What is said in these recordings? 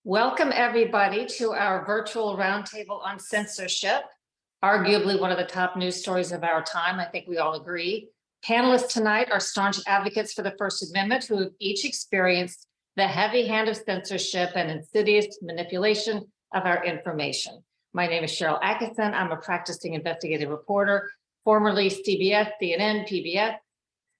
Welcome, everybody, to our virtual roundtable on censorship, arguably one of the top news stories of our time. I think we all agree. Panelists tonight are staunch advocates for the First Amendment who have each experienced the heavy hand of censorship and insidious manipulation of our information. My name is Cheryl Atkinson. I'm a practicing investigative reporter, formerly CBS, CNN, PBS,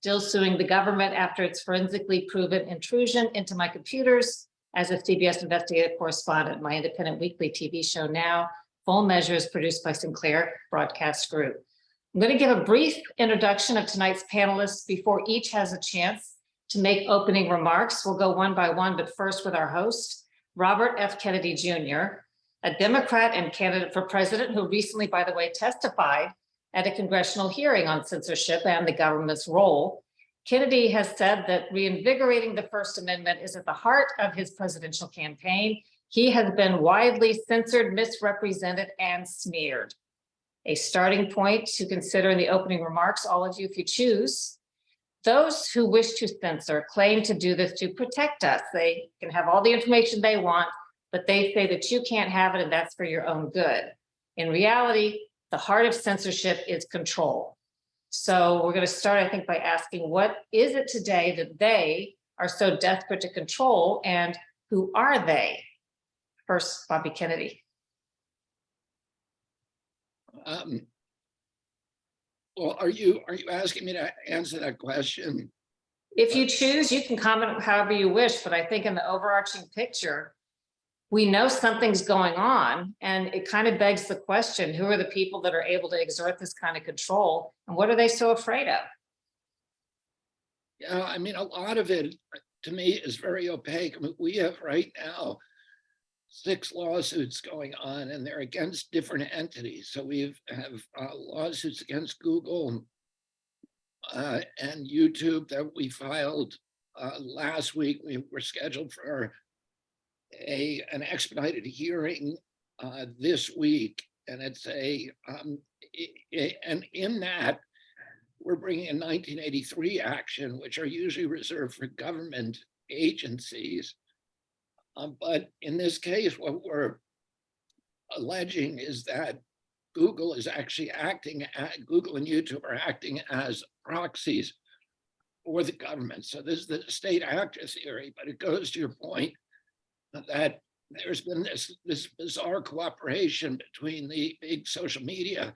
still suing the government after its forensically proven intrusion into my computers. As a CBS investigative correspondent, my independent weekly TV show now, Full Measures, produced by Sinclair Broadcast Group. I'm going to give a brief introduction of tonight's panelists before each has a chance to make opening remarks. We'll go one by one, but first with our host, Robert F. Kennedy Jr., a Democrat and candidate for president who recently, by the way, testified at a congressional hearing on censorship and the government's role. Kennedy has said that reinvigorating the First Amendment is at the heart of his presidential campaign. He has been widely censored, misrepresented, and smeared. A starting point to consider in the opening remarks, all of you, if you choose. Those who wish to censor claim to do this to protect us. They can have all the information they want, but they say that you can't have it and that's for your own good. In reality, the heart of censorship is control. So we're going to start, I think, by asking, what is it today that they are so desperate to control, and who are they? First, Bobby Kennedy. Well, are you asking me to answer that question? If you choose, you can comment however you wish, but I think in the overarching picture, we know something's going on, and it kind of begs the question, who are the people that are able to exert this kind of control, and what are they so afraid of? Yeah, I mean, a lot of it, to me, is very opaque. I mean, we have right now 6 lawsuits going on, and they're against different entities. So we have lawsuits against Google and YouTube that we filed last week. We were scheduled for an expedited hearing this week, and it's and in that we're bringing a 1983 action, which are usually reserved for government agencies. But in this case, what we're alleging is that Google is actually Google and YouTube are acting as proxies for the government. So this is the state actor theory, but it goes to your point that there's been this bizarre cooperation between the big social media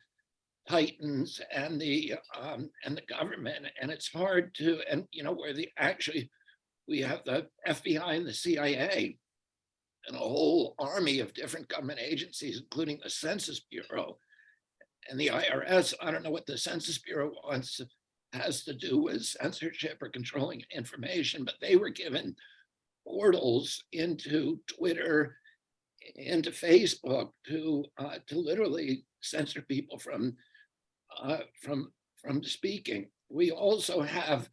titans and the government, and it's hard to, and where we have the FBI and the CIA and a whole army of different government agencies, including the Census Bureau and the IRS. I don't know what the Census Bureau has to do with censorship or controlling information, but they were given portals into Twitter, into Facebook to literally censor people from speaking. We also have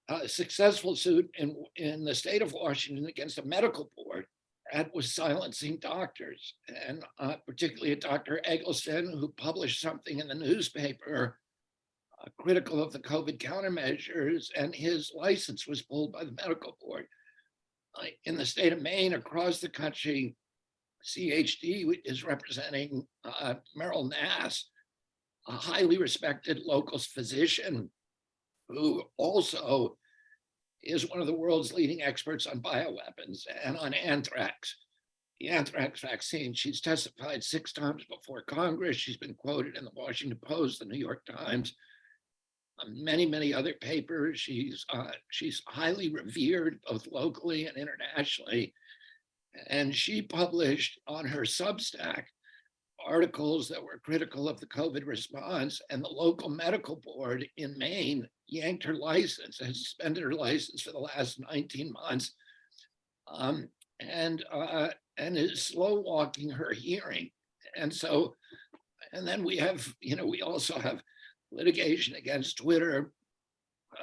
a successful suit in the state of Washington against a medical board that was silencing doctors, and particularly a Dr. Eggleston, who published something in the newspaper critical of the COVID countermeasures, and his license was pulled by the medical board. In the state of Maine, across the country, CHD is representing Merrill Nass, a highly respected local physician who also is one of the world's leading experts on bioweapons and on anthrax, the anthrax vaccine. She's testified 6 times before Congress. She's been quoted in the Washington Post, the New York Times, many other papers. She's highly revered both locally and internationally. And she published on her Substack articles that were critical of the COVID response, and the local medical board in Maine yanked her license and suspended her license for the last 19 months, and is slow walking her hearing. And then we also have litigation against Twitter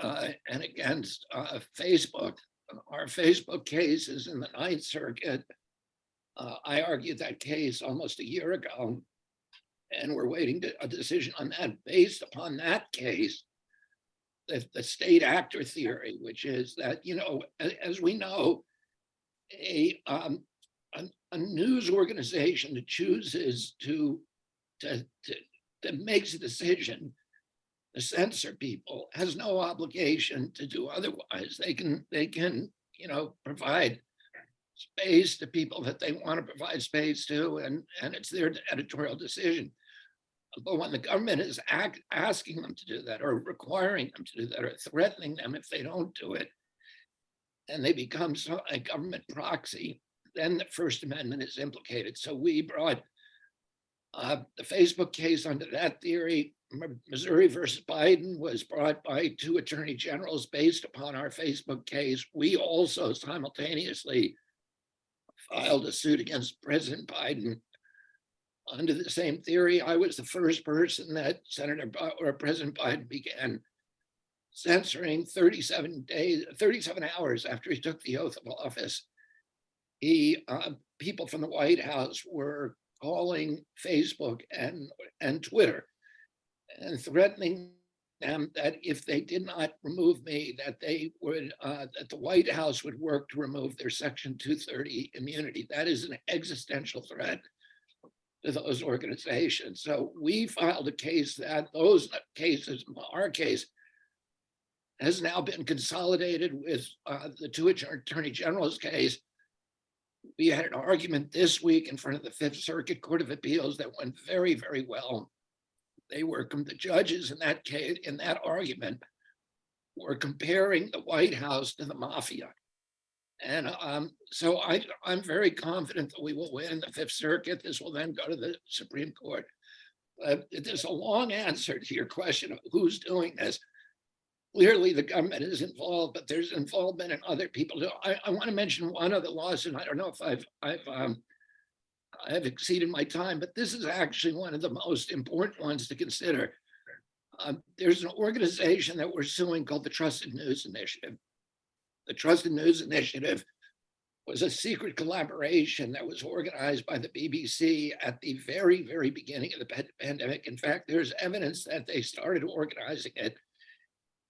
and against Facebook. Our Facebook case is in the 9th Circuit. I argued that case almost a year ago, and we're waiting a decision on that. Based upon that case, the state actor theory, which is that, as we know, a news organization that chooses to that makes a decision to censor people has no obligation to do otherwise. They can provide space to people that they want to provide space to, and it's their editorial decision. But when the government is asking them to do that, or requiring them to do that, or threatening them if they don't do it, and they become a government proxy, then the First Amendment is implicated. So we brought the Facebook case under that theory. Missouri versus Biden was brought by 2 attorney generals based upon our Facebook case. We also simultaneously filed a suit against President Biden under the same theory. I was the first person that President Biden began censoring 37 hours after he took the oath of office. People from the White House were calling Facebook and Twitter and threatening them that if they did not remove me, that they would that the White House would work to remove their Section 230 immunity. That is an existential threat to those organizations. So we filed a case that those cases, our case, has now been consolidated with the 2 attorney generals case. We had an argument this week in front of the Fifth Circuit Court of Appeals that went very, very well. They were, the judges in that case, in that argument, were comparing the White House to the mafia. And so I'm very confident that we will win the Fifth Circuit. This will then go to the Supreme Court. There's a long answer to your question of who's doing this. Clearly, the government is involved, but there's involvement in other people. I want to mention one other lawsuit. I don't know if I've exceeded my time, but this is actually one of the most important ones to consider. There's an organization that we're suing called the Trusted News Initiative. The Trusted News Initiative was a secret collaboration that was organized by the BBC at the very, very beginning of the pandemic. In fact, there's evidence that they started organizing it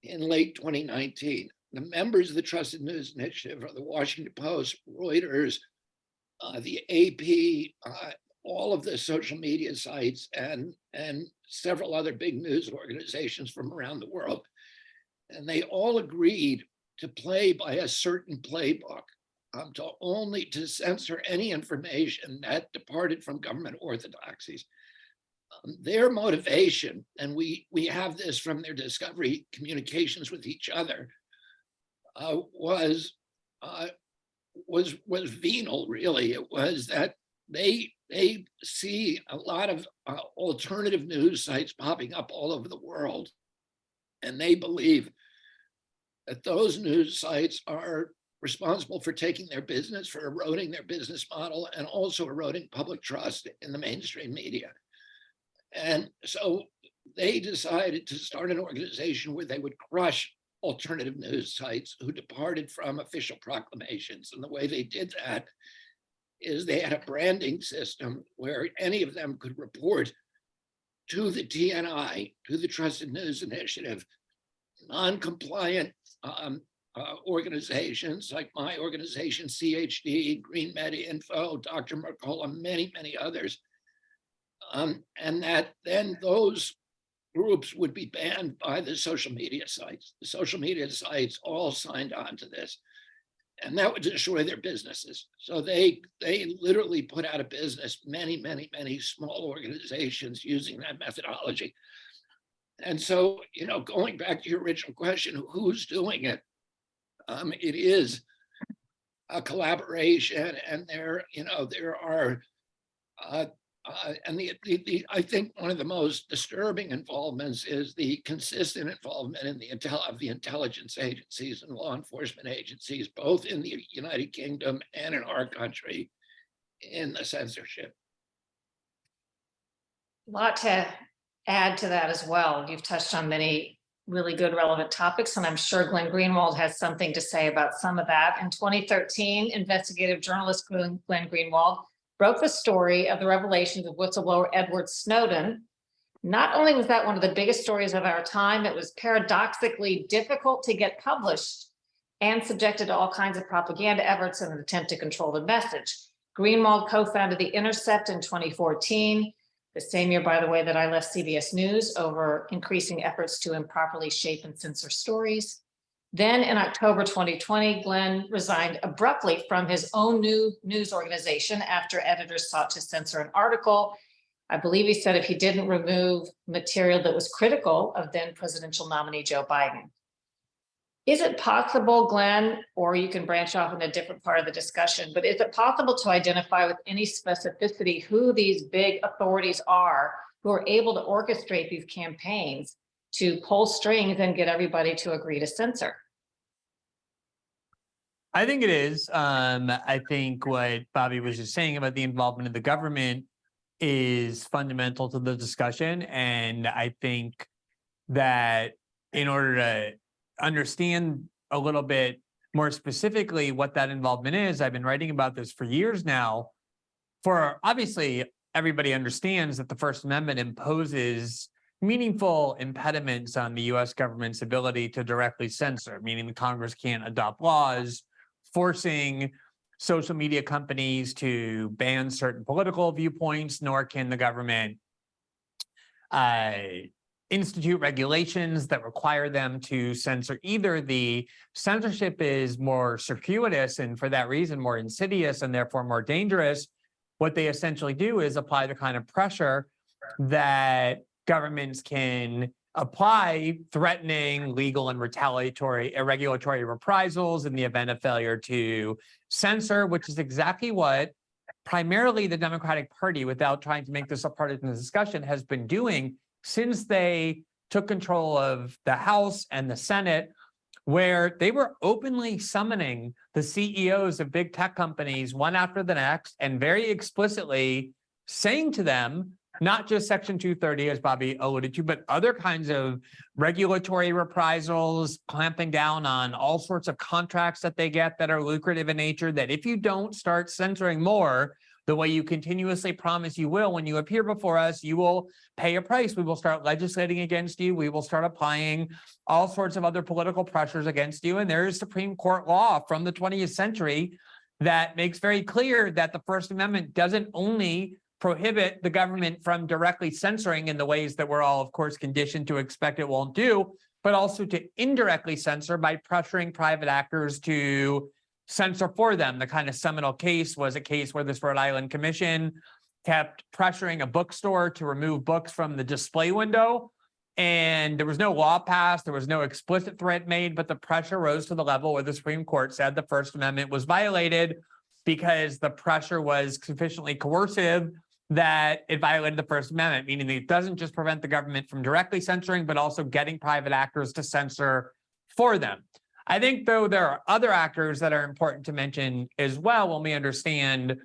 in late 2019. The members of the Trusted News Initiative are the Washington Post, Reuters, the AP, all of the social media sites, and several other big news organizations from around the world. And they all agreed to play by a certain playbook, to censor any information that departed from government orthodoxies. Their motivation, and we have this from their discovery communications with each other, was venal, really. It was that they see a lot of alternative news sites popping up all over the world, and they believe that those news sites are responsible for taking their business, for eroding their business model, and also eroding public trust in the mainstream media. And so they decided to start an organization where they would crush alternative news sites who departed from official proclamations. And the way they did that is they had a branding system where any of them could report to the TNI, to the Trusted News Initiative, non-compliant organizations like my organization, CHD, Green Med Info, Dr. Mercola, many, many others. And that then those groups would be banned by the social media sites. The social media sites all signed on to this, and that would destroy their businesses. So they literally put out of business many, many, many small organizations using that methodology. And so, going back to your original question, who's doing it? It is a collaboration, and there are. And I think one of the most disturbing involvements is the consistent involvement in of the intelligence agencies and law enforcement agencies, both in the United Kingdom and in our country, in the censorship. A lot to add to that as well. You've touched on many really good relevant topics, and I'm sure Glenn Greenwald has something to say about some of that. In 2013, investigative journalist Glenn Greenwald broke the story of the revelations of whistleblower Edward Snowden. Not only was that one of the biggest stories of our time, it was paradoxically difficult to get published and subjected to all kinds of propaganda efforts in an attempt to control the message. Greenwald co-founded The Intercept in 2014, the same year, by the way, that I left CBS News over increasing efforts to improperly shape and censor stories. Then in October 2020, Glenn resigned abruptly from his own new news organization after editors sought to censor an article. I believe he said if he didn't remove material that was critical of then presidential nominee Joe Biden. Is it possible, Glenn, or you can branch off in a different part of the discussion, but is it possible to identify with any specificity who these big authorities are who are able to orchestrate these campaigns to pull strings and get everybody to agree to censor? I think it is. I think what Bobby was just saying about the involvement of the government is fundamental to the discussion. And I think that in order to understand a little bit more specifically what that involvement is, I've been writing about this for years now. For obviously, everybody understands that the First Amendment imposes meaningful impediments on the US government's ability to directly censor, meaning the Congress can't adopt laws forcing social media companies to ban certain political viewpoints, nor can the government institute regulations that require them to censor either. The censorship is more circuitous and for that reason more insidious and therefore more dangerous. What they essentially do is apply the kind of pressure that governments can apply, threatening legal and regulatory reprisals in the event of failure to censor, which is exactly what primarily the Democratic Party, without trying to make this a part of the discussion, has been doing since they took control of the House and the Senate, where they were openly summoning the CEOs of big tech companies one after the next and very explicitly saying to them, not just Section 230, as Bobby alluded to, but other kinds of regulatory reprisals, clamping down on all sorts of contracts that they get that are lucrative in nature, that if you don't start censoring more, the way you continuously promise you will, when you appear before us, you will pay a price. We will start legislating against you. We will start applying all sorts of other political pressures against you. And there is Supreme Court law from the 20th century that makes very clear that the First Amendment doesn't only prohibit the government from directly censoring in the ways that we're all, of course, conditioned to expect it won't do, but also to indirectly censor by pressuring private actors to censor for them. The kind of seminal case was a case where this Rhode Island commission kept pressuring a bookstore to remove books from the display window. And there was no law passed, there was no explicit threat made, but the pressure rose to the level where the Supreme Court said the First Amendment was violated because the pressure was sufficiently coercive that it violated the First Amendment, meaning that it doesn't just prevent the government from directly censoring, but also getting private actors to censor for them. I think, though, there are other actors that are important to mention as well when we understand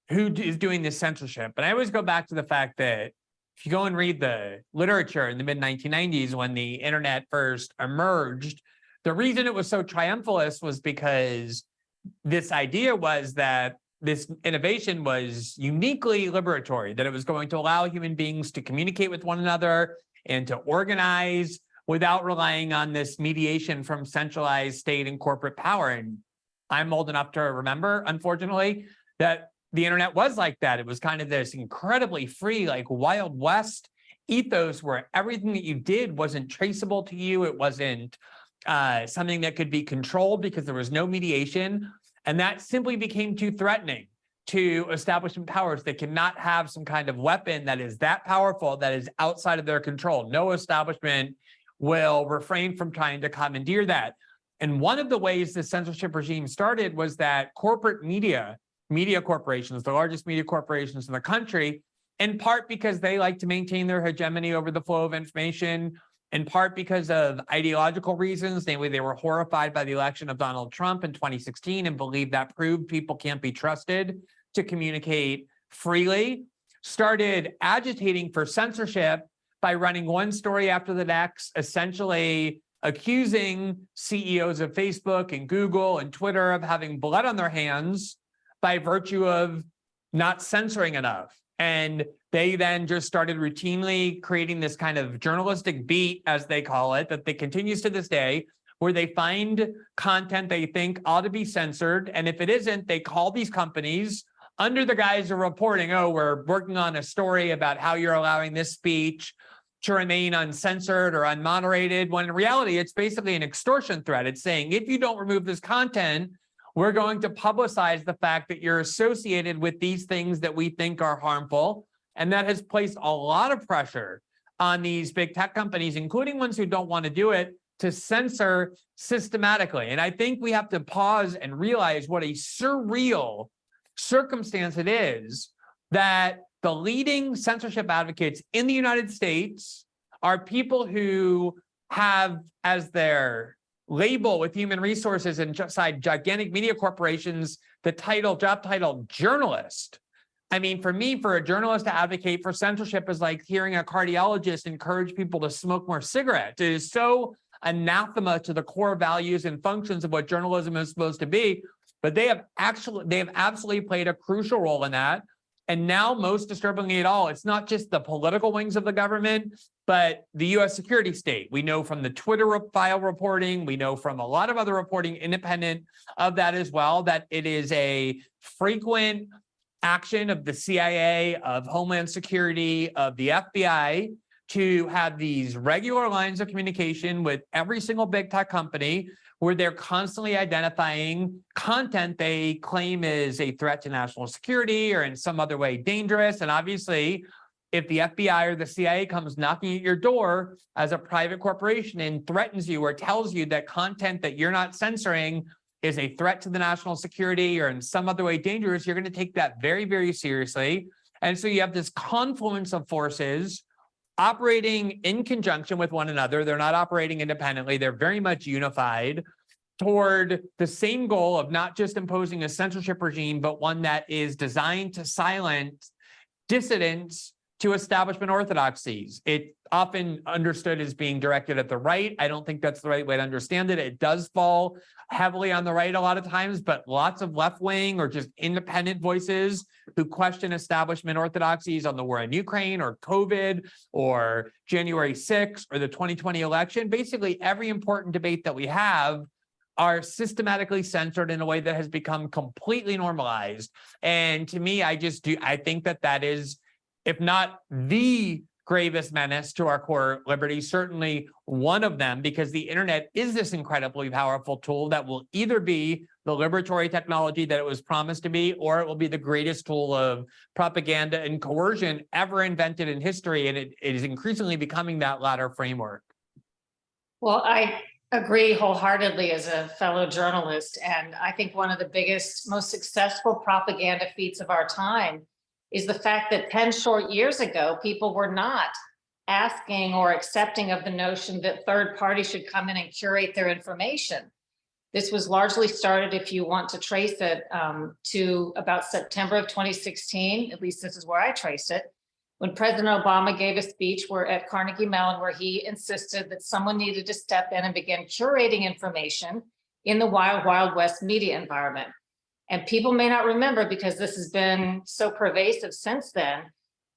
who is doing this censorship. And I always go back to the fact that if you go and read the literature in the mid-1990s when the internet first emerged, the reason it was so triumphalist was because this idea was that this innovation was uniquely liberatory, that it was going to allow human beings to communicate with one another and to organize without relying on this mediation from centralized state and corporate power. And I'm old enough to remember, unfortunately, that the internet was like that. It was kind of this incredibly free, like Wild West ethos where everything that you did wasn't traceable to you. It wasn't something that could be controlled because there was no mediation. And that simply became too threatening to establishment powers that cannot have some kind of weapon that is that powerful, that is outside of their control. No establishment will refrain from trying to commandeer that. And one of the ways the censorship regime started was that corporate media corporations, the largest media corporations in the country, in part because they like to maintain their hegemony over the flow of information, in part because of ideological reasons, namely they were horrified by the election of Donald Trump in 2016 and believed that proved people can't be trusted to communicate freely, started agitating for censorship by running one story after the next, essentially accusing CEOs of Facebook and Google and Twitter of having blood on their hands by virtue of not censoring enough. And they then just started routinely creating this kind of journalistic beat, as they call it, that continues to this day, where they find content they think ought to be censored. And if it isn't, they call these companies under the guise of reporting, oh, we're working on a story about how you're allowing this speech to remain uncensored or unmoderated, when in reality, it's basically an extortion threat. It's saying, if you don't remove this content, we're going to publicize the fact that you're associated with these things that we think are harmful. And that has placed a lot of pressure on these big tech companies, including ones who don't want to do it, to censor systematically. And I think we have to pause and realize what a surreal circumstance it is that the leading censorship advocates in the United States are people who have as their label with human resources inside gigantic media corporations the job title journalist. I mean, for me, for a journalist to advocate for censorship is like hearing a cardiologist encourage people to smoke more cigarettes. It is so anathema to the core values and functions of what journalism is supposed to be. But they have absolutely played a crucial role in that. And now, most disturbingly at all, it's not just the political wings of the government, but the US security state. We know from the Twitter file reporting, we know from a lot of other reporting independent of that as well, that it is a frequent action of the CIA, of Homeland Security, of the FBI to have these regular lines of communication with every single big tech company where they're constantly identifying content they claim is a threat to national security or in some other way dangerous. And obviously, if the FBI or the CIA comes knocking at your door as a private corporation and threatens you or tells you that content that you're not censoring is a threat to the national security or in some other way dangerous, you're going to take that very, very seriously. And so you have this confluence of forces operating in conjunction with one another. They're not operating independently. They're very much unified toward the same goal of not just imposing a censorship regime, but one that is designed to silence dissidents to establishment orthodoxies. It often understood as being directed at the right. I don't think that's the right way to understand it. It does fall heavily on the right a lot of times, but lots of left-wing or just independent voices who question establishment orthodoxies on the war in Ukraine or COVID or January 6th or the 2020 election. Basically, every important debate that we have are systematically censored in a way that has become completely normalized. And to me, I think that is, if not the gravest menace to our core liberties, certainly one of them, because the internet is this incredibly powerful tool that will either be the liberatory technology that it was promised to be, or it will be the greatest tool of propaganda and coercion ever invented in history. And it is increasingly becoming that latter framework. Well, I agree wholeheartedly as a fellow journalist. And I think one of the biggest, most successful propaganda feats of our time is the fact that 10 short years ago, people were not asking or accepting of the notion that third parties should come in and curate their information. This was largely started, if you want to trace it, to about September of 2016, at least this is where I traced it, when President Obama gave a speech at Carnegie Mellon, where he insisted that someone needed to step in and begin curating information in the wild, wild west media environment. And people may not remember, because this has been so pervasive since then,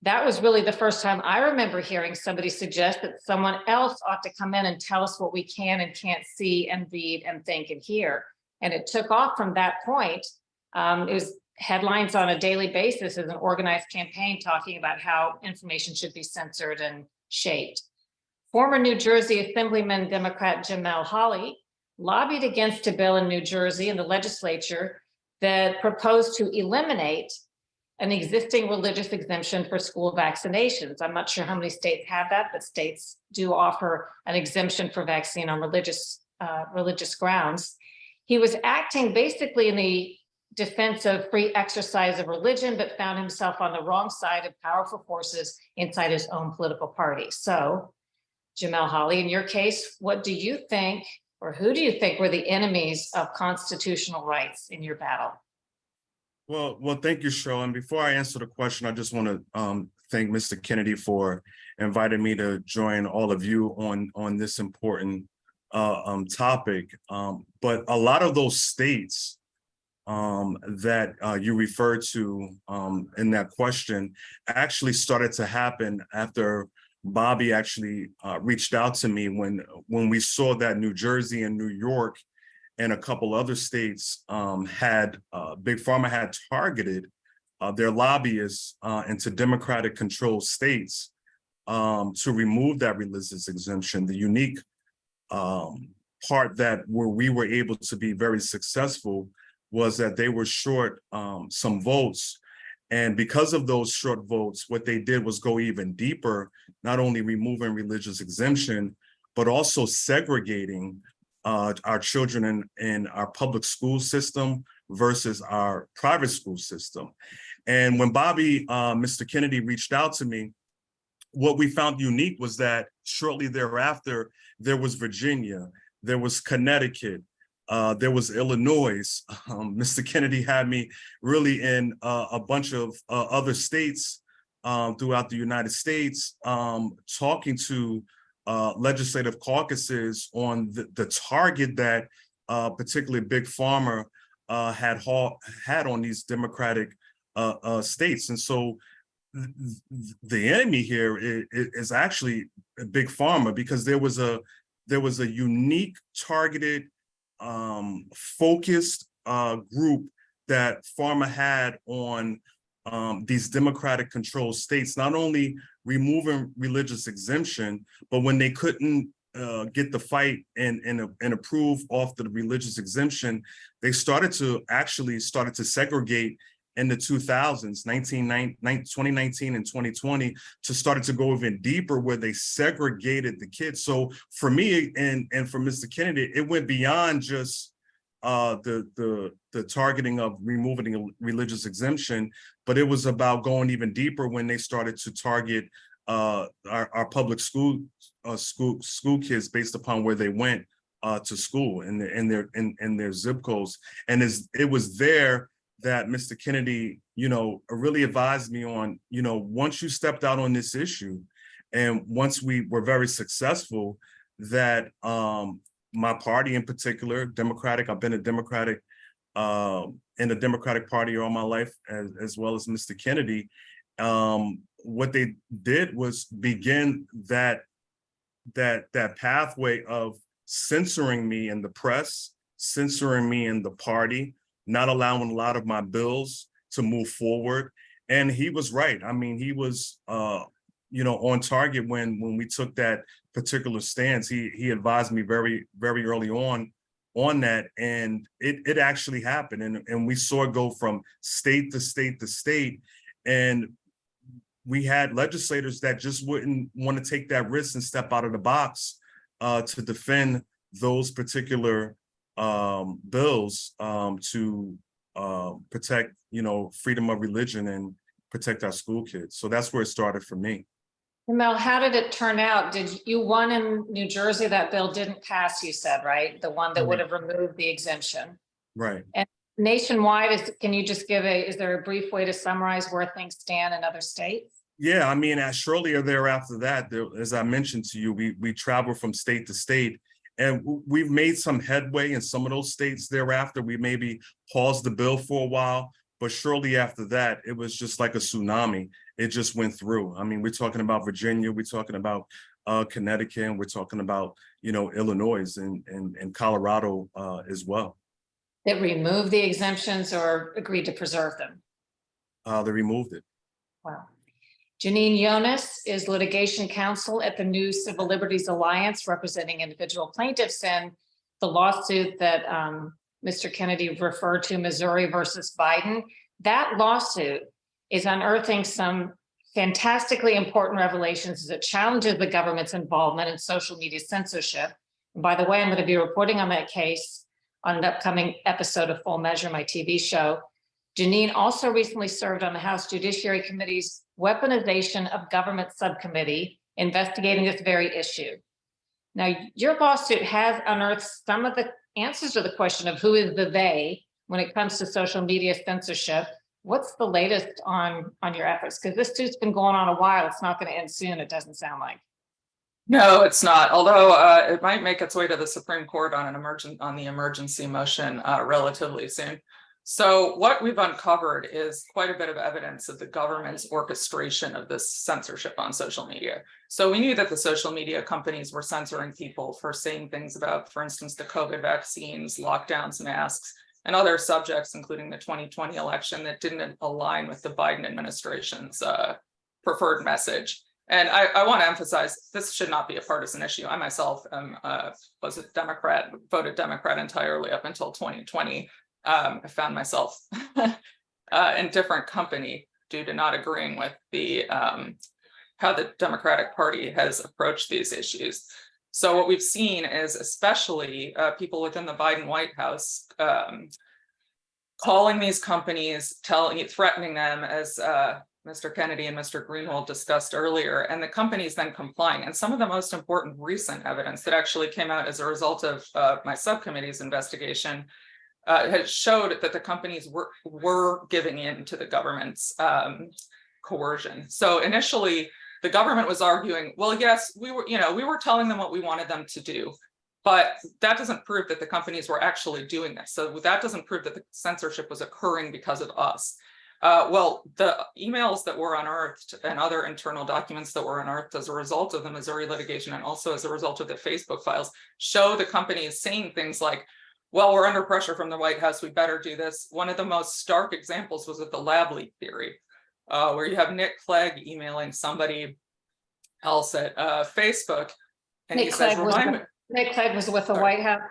that was really the first time I remember hearing somebody suggest that someone else ought to come in and tell us what we can and can't see and read and think and hear. And it took off from that point. It was headlines on a daily basis as an organized campaign talking about how information should be censored and shaped. Former New Jersey Assemblyman Democrat Jamel Hawley lobbied against a bill in New Jersey in the legislature that proposed to eliminate an existing religious exemption for school vaccinations. I'm not sure how many states have that, but states do offer an exemption for vaccine on religious grounds. He was acting basically in the defense of free exercise of religion, but found himself on the wrong side of powerful forces inside his own political party. So, Jamel Hawley, in your case, what do you think, or who do you think were the enemies of constitutional rights in your battle? Well, thank you, Cheryl. And before I answer the question, I just want to thank Mr. Kennedy for inviting me to join all of you on this important topic. But a lot of those states that you referred to in that question actually started to happen after Bobby actually reached out to me when we saw that New Jersey and New York and a couple other states had Big Pharma had targeted their lobbyists into Democratic controlled states to remove that religious exemption. The unique part that where we were able to be very successful was that they were short some votes. And because of those short votes, what they did was go even deeper, not only removing religious exemption, but also segregating our children in our public school system versus our private school system. And when Bobby, Mr. Kennedy reached out to me, what we found unique was that shortly thereafter, there was Virginia, there was Connecticut, there was Illinois. Mr. Kennedy had me really in a bunch of other states throughout the United States, talking to legislative caucuses on the target that particularly Big Pharma had on these Democratic states. And so the enemy here is actually Big Pharma, because there was a unique targeted focused group that Pharma had on these Democratic controlled states, not only removing religious exemption, but when they couldn't get the fight and approve off the religious exemption, they started to segregate in the 2000s, 2019 and 2020, to started to go even deeper where they segregated the kids. So for me and for Mr. Kennedy, it went beyond just the targeting of removing a religious exemption, but it was about going even deeper when they started to target our public school kids based upon where they went to school and their zip codes. And it was there that Mr. Kennedy, really advised me on, once you stepped out on this issue, and once we were very successful, that my party in particular, Democratic, I've been a Democratic in the Democratic Party all my life, as well as Mr. Kennedy. What they did was begin that pathway of censoring me in the press, censoring me in the party, not allowing a lot of my bills to move forward. And he was right. I mean, he was, on target when we took that particular stance. He advised me very, very early on that, and it actually happened. And we saw it go from state to state to state. And we had legislators that just wouldn't want to take that risk and step out of the box to defend those particular bills to protect, freedom of religion and protect our school kids. So that's where it started for me. Mel, how did it turn out? Did you won in New Jersey? That bill didn't pass, you said, right? The one that would have removed the exemption. Right. And nationwide, can you just is there a brief way to summarize where things stand in other states? Yeah, I mean, shortly thereafter that, as I mentioned to you, we traveled from state to state, and we've made some headway in some of those states thereafter. We maybe paused the bill for a while, but shortly after that, it was just like a tsunami. It just went through. I mean, we're talking about Virginia, we're talking about Connecticut, and we're talking about, Illinois and Colorado as well. That removed the exemptions or agreed to preserve them? They removed it. Wow. Janine Jonas is litigation counsel at the New Civil Liberties Alliance, representing individual plaintiffs in the lawsuit that Mr. Kennedy referred to, Missouri versus Biden. That lawsuit is unearthing some fantastically important revelations as it challenges the government's involvement in social media censorship. And by the way, I'm going to be reporting on that case on an upcoming episode of Full Measure, my TV show. Janine also recently served on the House Judiciary Committee's Weaponization of Government Subcommittee investigating this very issue. Now, your lawsuit has unearthed some of the answers to the question of who is the they when it comes to social media censorship. What's the latest on your efforts? Because this suit's been going on a while. It's not going to end soon, it doesn't sound like. No, it's not. Although it might make its way to the Supreme Court on the emergency motion relatively soon. So what we've uncovered is quite a bit of evidence of the government's orchestration of this censorship on social media. So we knew that the social media companies were censoring people for saying things about, for instance, the COVID vaccines, lockdowns, masks, and other subjects, including the 2020 election, that didn't align with the Biden administration's preferred message. And I want to emphasize, this should not be a partisan issue. I myself was a Democrat, voted Democrat entirely up until 2020. I found myself in different company due to not agreeing with the how the Democratic Party has approached these issues. So what we've seen is especially people within the Biden White House calling these companies, threatening them, as Mr. Kennedy and Mr. Greenwald discussed earlier, and the companies then complying. And some of the most important recent evidence that actually came out as a result of my subcommittee's investigation has showed that the companies were giving in to the government's coercion. So initially, the government was arguing, well, yes, we were telling them what we wanted them to do, but that doesn't prove that the companies were actually doing this. So that doesn't prove that the censorship was occurring because of us. Well, the emails that were unearthed and other internal documents that were unearthed as a result of the Missouri litigation and also as a result of the Facebook files show the companies saying things like, well, we're under pressure from the White House, we better do this. One of the most stark examples was with the lab leak theory, where you have Nick Clegg emailing somebody else at Facebook, and he says, Nick Clegg was with the White House.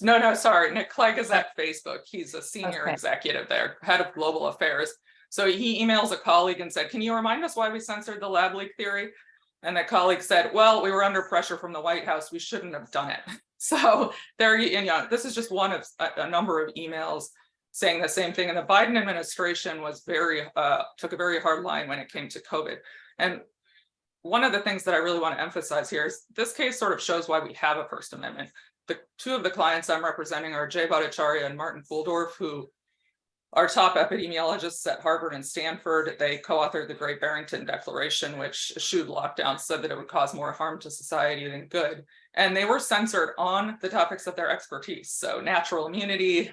No, sorry. Nick Clegg is at Facebook. He's a senior executive there, head of global affairs. So he emails a colleague and said, can you remind us why we censored the lab leak theory? And the colleague said, well, we were under pressure from the White House. We shouldn't have done it. So there, this is just one of a number of emails saying the same thing. And the Biden administration was took a very hard line when it came to COVID. And one of the things that I really want to emphasize here is this case sort of shows why we have a First Amendment. The two of the clients I'm representing are Jay Bhattacharya and Martin Fuldorf, who are top epidemiologists at Harvard and Stanford. They co-authored the Great Barrington Declaration, which eschewed lockdowns, said that it would cause more harm to society than good. And they were censored on the topics of their expertise. So natural immunity,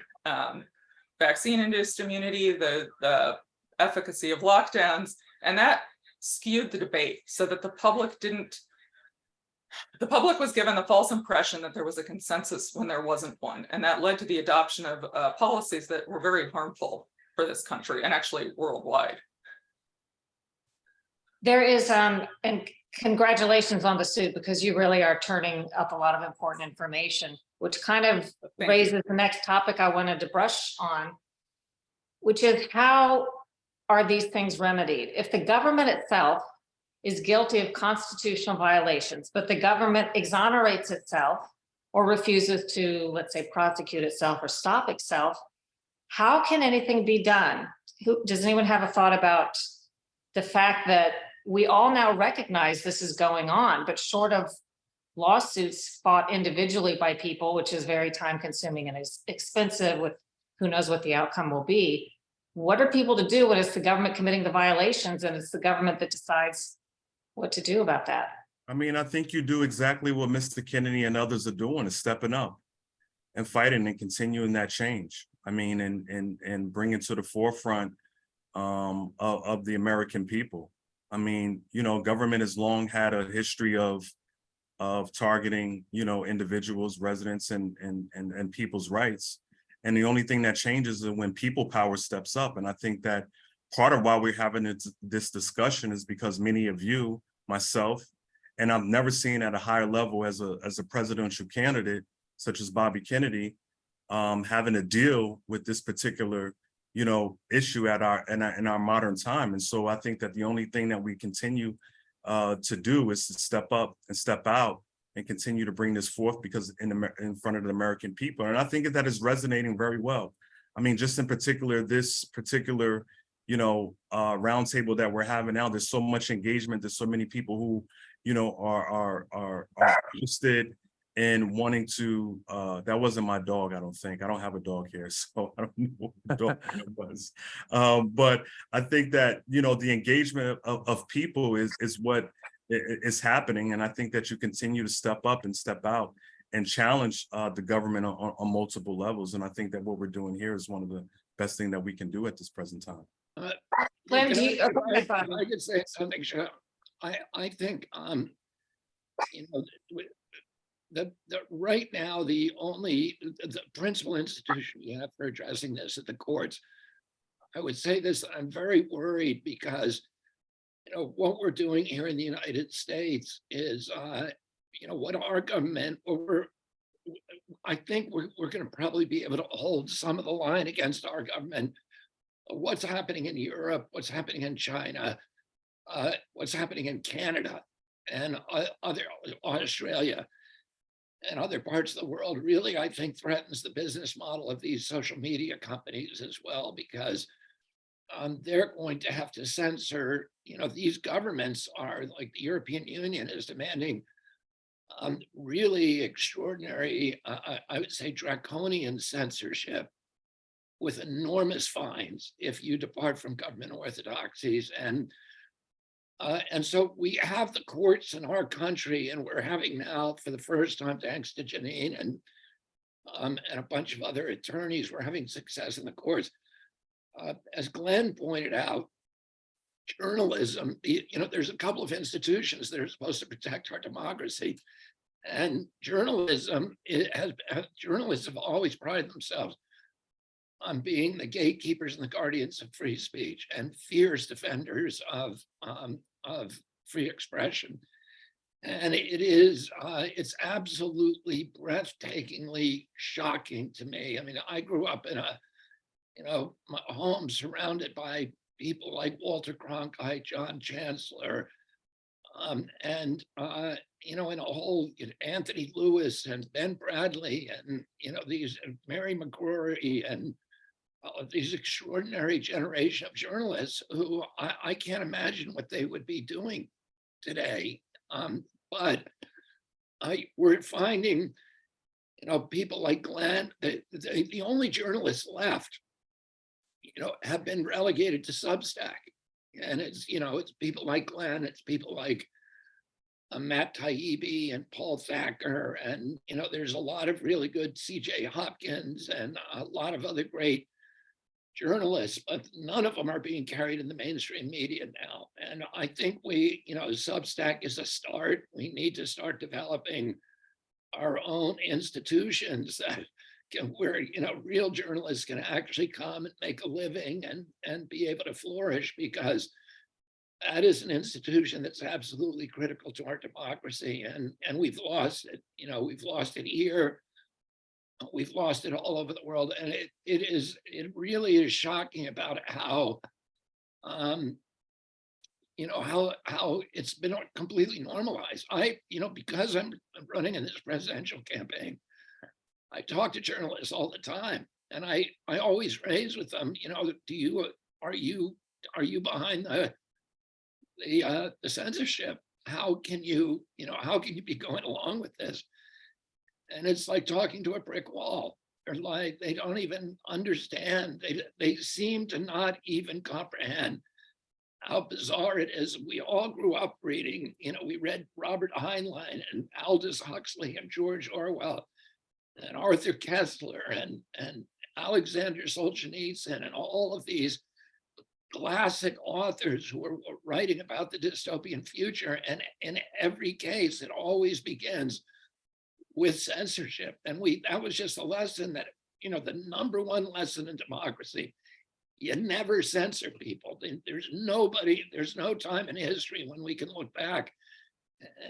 vaccine-induced immunity, the efficacy of lockdowns, and that skewed the debate so that the public was given the false impression that there was a consensus when there wasn't one. And that led to the adoption of policies that were very harmful for this country and actually worldwide. There is, and congratulations on the suit, because you really are turning up a lot of important information, which kind of raises the next topic I wanted to brush on, which is how are these things remedied? If the government itself is guilty of constitutional violations, but the government exonerates itself or refuses to, let's say, prosecute itself or stop itself, how can anything be done? Does anyone have a thought about the fact that we all now recognize this is going on, but short of lawsuits fought individually by people, which is very time consuming and is expensive with who knows what the outcome will be, what are people to do when it's the government committing the violations and it's the government that decides what to do about that? I mean, I think you do exactly what Mr. Kennedy and others are doing, is stepping up and fighting and continuing that change. I mean, and bringing to the forefront of the American people. I mean, government has long had a history of targeting, individuals, residents, and people's rights. And the only thing that changes is when people power steps up. And I think that part of why we're having this discussion is because many of you, myself, and I've never seen at a higher level as a presidential candidate, such as Bobby Kennedy, having to deal with this particular, issue in our modern time. And so I think that the only thing that we continue to do is to step up and step out and continue to bring this forth, because in front of the American people. And I think that is resonating very well. I mean, just in particular, this particular, roundtable that we're having now, there's so much engagement. There's so many people who, are interested in wanting to, that wasn't my dog, I don't think. I don't have a dog here, so I don't know what the dog was. But I think that, the engagement of people is what is happening. And I think that you continue to step up and step out and challenge the government on multiple levels. And I think that what we're doing here is one of best thing that we can do at this present time. Glenn, Can do you? if I could say something, Sean. I think, you know, the right now, the principal institution we have for addressing this at the courts, I would say this, I'm very worried because, you know, what we're doing here in the United States is, you know, what our government, I think we're going to probably be able to hold some of the line against our government. What's happening in Europe, what's happening in China, what's happening in Canada and other Australia and other parts of the world really, I think, threatens the business model of these social media companies as well, because they're going to have to censor, you know, these governments are like the European Union is demanding really extraordinary, I would say draconian censorship with enormous fines if you depart from government orthodoxies. And so we have the courts in our country, and we're having now, for the first time, thanks to Janine and a bunch of other attorneys, we're having success in the courts. As Glenn pointed out, journalism, you know, there's a couple of institutions that are supposed to protect our democracy, and journalism, journalists have always prided themselves on being the gatekeepers and the guardians of free speech and fierce defenders of free expression. And it's absolutely breathtakingly shocking to me. I mean, I grew up in a, you know, my home surrounded by people like Walter Cronkite, John Chancellor, and you know, and a whole, you know, Anthony Lewis and Ben Bradley, and you know, these Mary McCrory and these extraordinary generation of journalists who I can't imagine what they would be doing today. But we're finding, you know, people like Glenn, the only journalists left, you know, have been relegated to Substack. And it's, you know, it's people like Glenn, it's people like Matt Taibbi and Paul Thacker. And, you know, there's a lot of really good CJ Hopkins and a lot of other great journalists, but none of them are being carried in the mainstream media now. And I think we, you know, Substack is a start. We need to start developing our own institutions that where, you know, real journalists can actually come and make a living and be able to flourish, because that is an institution that's absolutely critical to our democracy. And we've lost it. You know, we've lost it here. We've lost it all over the world. And it really is shocking about how, you know, how it's been completely normalized. You know, because I'm running in this presidential campaign, I talk to journalists all the time, and I always raise with them, you know, are you behind the censorship? How can you be going along with this? And it's like talking to a brick wall. They're like, they don't even understand. They seem to not even comprehend how bizarre it is. We all grew up reading, you know, we read Robert Heinlein and Aldous Huxley and George Orwell and Arthur Koestler and Alexander Solzhenitsyn and all of these classic authors who are writing about the dystopian future. And in every case, it always begins with censorship. And that was just a lesson that, you know, the number one lesson in democracy, you never censor people. There's no time in history when we can look back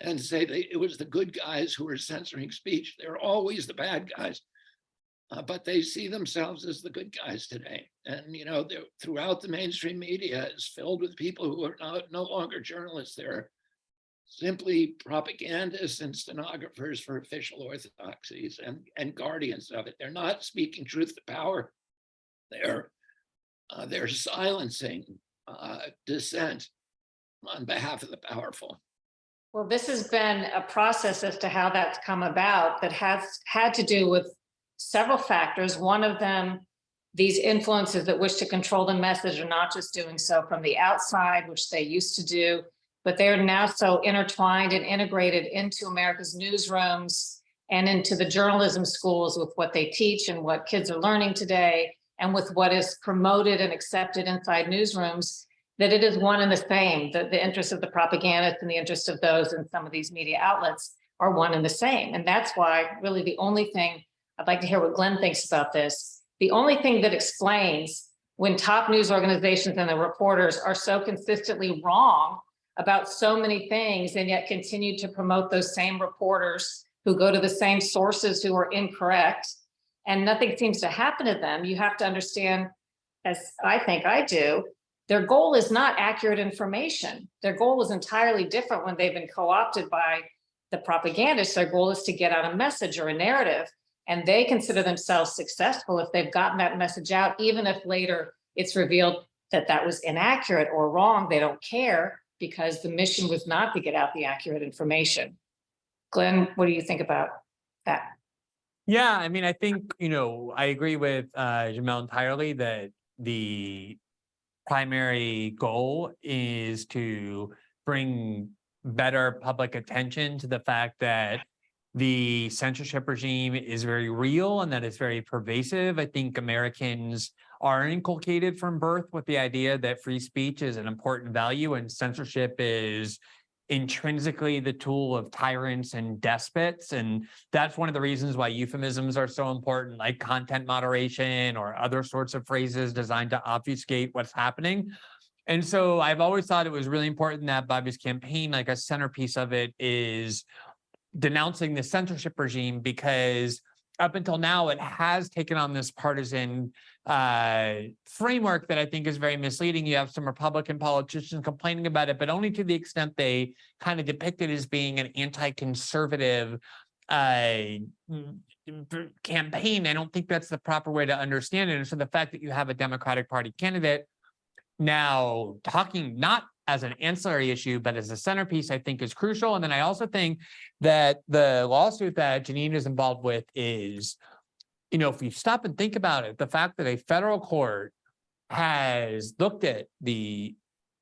and say it was the good guys who were censoring speech. They're always the bad guys, but they see themselves as the good guys today. And, you know, throughout the mainstream media is filled with people who are no longer journalists. They're simply propagandists and stenographers for official orthodoxies and guardians of it. They're not speaking truth to power. They're silencing dissent on behalf of the powerful. Well, this has been a process as to how that's come about that has had to do with several factors. One of them, these influences that wish to control the message are not just doing so from the outside, which they used to do, but they're now so intertwined and integrated into America's newsrooms and into the journalism schools with what they teach and what kids are learning today. and with what is promoted and accepted inside newsrooms, that it is one and the same. The interests of the propagandists and the interests of those in some of these media outlets are one and the same. And that's why really the only thing, I'd like to hear what Glenn thinks about this. The only thing that explains when top news organizations and the reporters are so consistently wrong about so many things and yet continue to promote those same reporters who go to the same sources who are incorrect, and nothing seems to happen to them, you have to understand, as I think I do, their goal is not accurate information. Their goal is entirely different when they've been co-opted by the propagandists. Their goal is to get out a message or a narrative, and they consider themselves successful if they've gotten that message out, even if later it's revealed that that was inaccurate or wrong. They don't care because the mission was not to get out the accurate information. Glenn, what do you think about that? Yeah, I mean, I think, I agree with Jamel entirely that the primary goal is to bring better public attention to the fact that the censorship regime is very real and that it's very pervasive. I think Americans are inculcated from birth with the idea that free speech is an important value and censorship is intrinsically the tool of tyrants and despots. And that's one of the reasons why euphemisms are so important, like content moderation or other sorts of phrases designed to obfuscate what's happening. And so I've always thought it was really important that Bobby's campaign, like a centerpiece of it, is denouncing the censorship regime, because up until now, it has taken on this partisan framework that I think is very misleading. You have some Republican politicians complaining about it, but only to the extent they kind of depict it as being an anti-conservative campaign. I don't think that's the proper way to understand it. And so the fact that you have a Democratic Party candidate now talking not as an ancillary issue, but as a centerpiece, I think is crucial. And then I also think that the lawsuit that Janine is involved with is, if you stop and think about it, the fact that a federal court has looked at the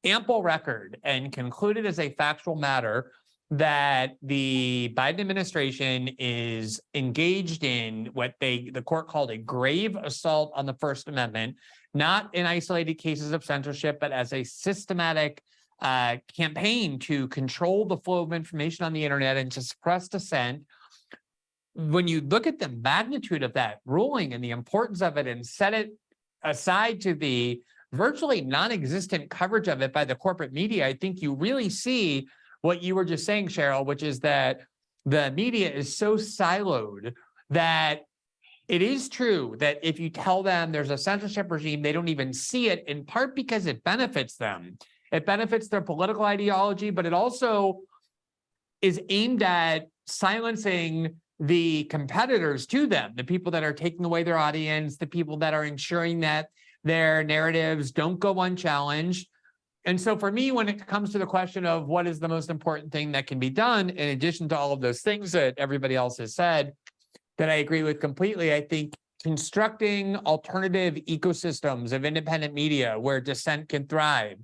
ample record and concluded as a factual matter that the Biden administration is engaged in what the court called a grave assault on the First Amendment, not in isolated cases of censorship, but as a systematic campaign to control the flow of information on the internet and to suppress dissent. When you look at the magnitude of that ruling and the importance of it and set it aside to the virtually non-existent coverage of it by the corporate media, I think you really see what you were just saying, Cheryl, which is that the media is so siloed that it is true that if you tell them there's a censorship regime, they don't even see it, in part because it benefits them. It benefits their political ideology, but it also is aimed at silencing the competitors to them, the people that are taking away their audience, the people that are ensuring that their narratives don't go unchallenged. And so for me, when it comes to the question of what is the most important thing that can be done, in addition to all of those things that everybody else has said, that I agree with completely, I think constructing alternative ecosystems of independent media where dissent can thrive,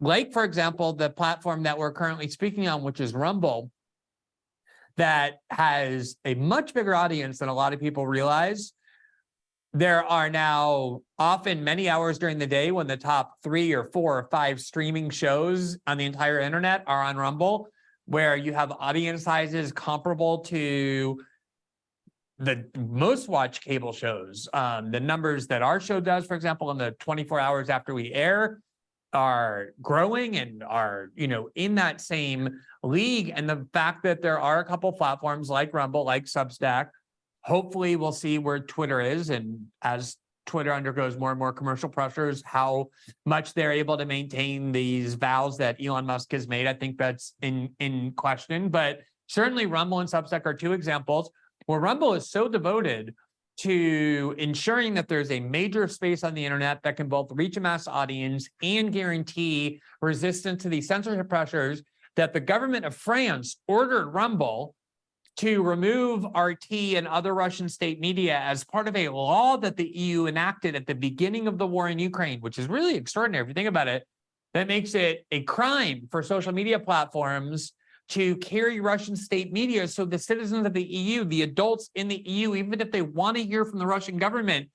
like, for example, the platform that we're currently speaking on, which is Rumble, that has a much bigger audience than a lot of people realize. There are now often many hours during the day when the top 3 or 4 or 5 streaming shows on the entire internet are on Rumble, where you have audience sizes comparable to the most watched cable shows. The numbers that our show does, for example, in the 24 hours after we air, are growing and are, in that same league. And the fact that there are a couple platforms like Rumble, like Substack, hopefully we'll see where Twitter is. And as Twitter undergoes more and more commercial pressures, how much they're able to maintain these vows that Elon Musk has made, I think that's in question. But certainly Rumble and Substack are 2 examples where Rumble is so devoted to ensuring that there's a major space on the internet that can both reach a mass audience and guarantee resistance to these censorship pressures, that the government of France ordered Rumble to remove RT and other Russian state media as part of a law that the EU enacted at the beginning of the war in Ukraine, which is really extraordinary if you think about it. That makes it a crime for social media platforms to carry Russian state media. So the citizens of the EU, the adults in the EU, even if they want to hear from the Russian government,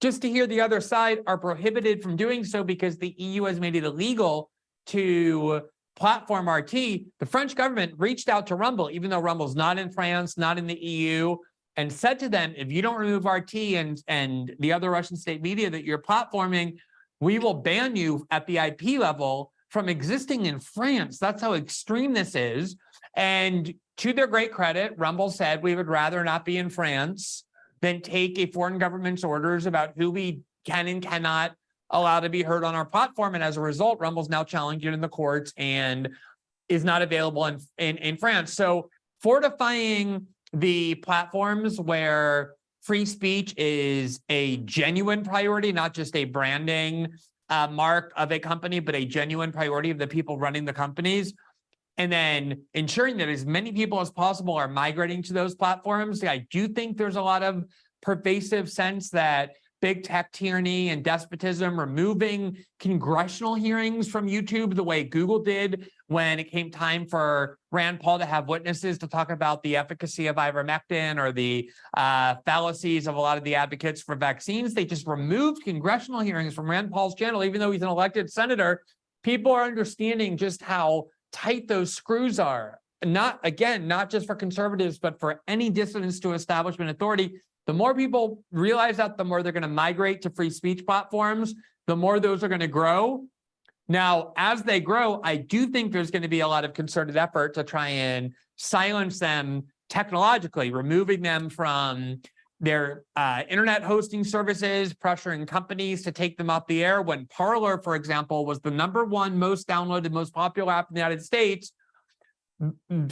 just to hear the other side, are prohibited from doing so because the EU has made it illegal to platform RT. The French government reached out to Rumble, even though Rumble's not in France, not in the EU, and said to them, if you don't remove RT and the other Russian state media that you're platforming, we will ban you at the IP level from existing in France. That's how extreme this is. And to their great credit, Rumble said we would rather not be in France than take a foreign government's orders about who we can and cannot allow to be heard on our platform. And as a result, Rumble's now challenged it in the courts and is not available in France. So fortifying the platforms where free speech is a genuine priority, not just a branding mark of a company, but a genuine priority of the people running the companies. And then ensuring that as many people as possible are migrating to those platforms. I do think there's a lot of pervasive sense that big tech tyranny and despotism, removing congressional hearings from YouTube the way Google did when it came time for Rand Paul to have witnesses to talk about the efficacy of ivermectin or the fallacies of a lot of the advocates for vaccines. They just removed congressional hearings from Rand Paul's channel, even though he's an elected senator. People are understanding just how tight those screws are. Not just for conservatives, but for any dissidents to establishment authority. The more people realize that, the more they're going to migrate to free speech platforms, the more those are going to grow. Now, as they grow, I do think there's going to be a lot of concerted effort to try and silence them technologically, removing them from their internet hosting services, pressuring companies to take them off the air. When Parler, for example, was the #1 most downloaded, most popular app in the United States,